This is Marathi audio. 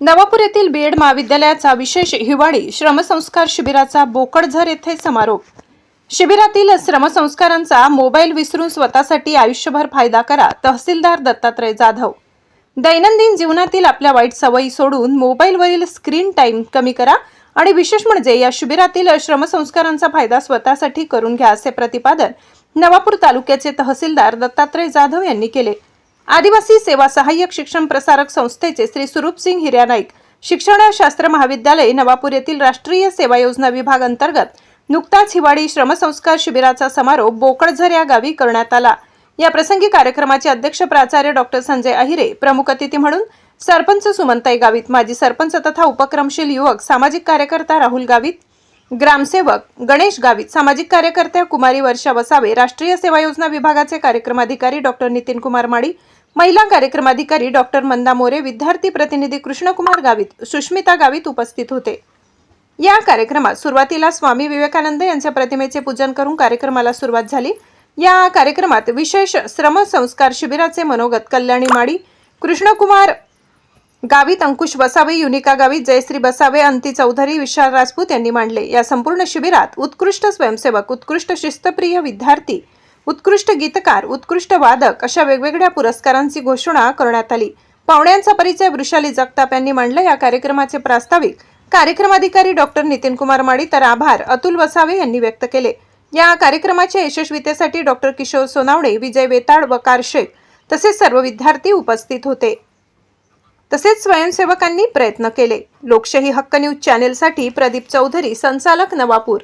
नवापूर येथील बीएड महाविद्यालयाचा विशेष हिवाळी श्रमसंस्कार शिबिराचा बोकडझर येथे समारोप। शिबिरातील श्रमसंस्कारांचा मोबाईल विसरून स्वतःसाठी आयुष्यभर फायदा करा, तहसीलदार दत्तात्रय जाधव। दैनंदिन जीवनातील आपल्या वाईट सवयी सोडून मोबाईलवरील स्क्रीन टाइम कमी करा आणि विशेष म्हणजे या शिबिरातील श्रमसंस्कारांचा फायदा स्वतःसाठी करून घ्या, असे प्रतिपादन नवापूर तालुक्याचे तहसीलदार दत्तात्रय जाधव यांनी केले। आदिवासी सेवा सहाय्यक शिक्षण प्रसारक संस्थेचे श्री स्वरूपसिंग हिरानाईक शिक्षणशास्त्र महाविद्यालय नवापूर येथील राष्ट्रीय सेवा योजना विभाग अंतर्गत नुकताच हिवाळी श्रमसंस्कार शिबिराचा समारोप बोकडझर या गावी करण्यात आला। या प्रसंगी कार्यक्रमाचे अध्यक्ष प्राचार्य डॉक्टर संजय अहिरे, प्रमुख अतिथी म्हणून सरपंच सुमनताई गावित, माजी सरपंच तथा उपक्रमशील युवक सामाजिक कार्यकर्ता राहुल गावित, ग्रामसेवक गणेश गावित, सामाजिक कार्यकर्त्या कुमारी वर्षा वसावे, राष्ट्रीय सेवा योजना विभागाचे कार्यक्रमाधिकारी डॉक्टर नितीन कुमार माडी, महिला कार्यक्रमाधिकारी डॉक्टर मंदा मोरे, विद्यार्थी प्रतिनिधी कृष्णकुमार गावित, सुष्मिता गावित उपस्थित होते। या कार्यक्रमात सुरुवातीला स्वामी विवेकानंद यांच्या प्रतिमेचे पूजन करून कार्यक्रमाला सुरुवात झाली। या कार्यक्रमात विशेष श्रम संस्कार शिबिराचे मनोगत कल्याणी माडी, कृष्णकुमार गावित, अंकुश बसावे, युनिका गावित, जयश्री बसावे, अंती चौधरी, विशाल राजपूत यांनी मांडले। या संपूर्ण शिबिरात उत्कृष्ट स्वयंसेवक, उत्कृष्ट शिस्तप्रिय विद्यार्थी, उत्कृष्ट गीतकार, उत्कृष्ट वादक अशा वेगवेगळ्या पुरस्कारांची घोषणा करण्यात आली। पाहुण्यांचा परिचय वृषाली जगताप यांनी मांडला। या कार्यक्रमाचे प्रास्ताविक कार्यक्रमाधिकारी डॉक्टर नितीन कुमार माडी तर आभार अतुल वसावे यांनी व्यक्त केले। या कार्यक्रमाच्या यशस्वीतेसाठी डॉक्टर किशोर सोनावणे, विजय वेताड, वकार शेख तसेच सर्व विद्यार्थी उपस्थित होते। तसेच स्वयंसेवकांनी प्रयत्न केले। लोकशाही हक्क न्यूज चॅनेलसाठी प्रदीप चौधरी, संचालक नवापूर।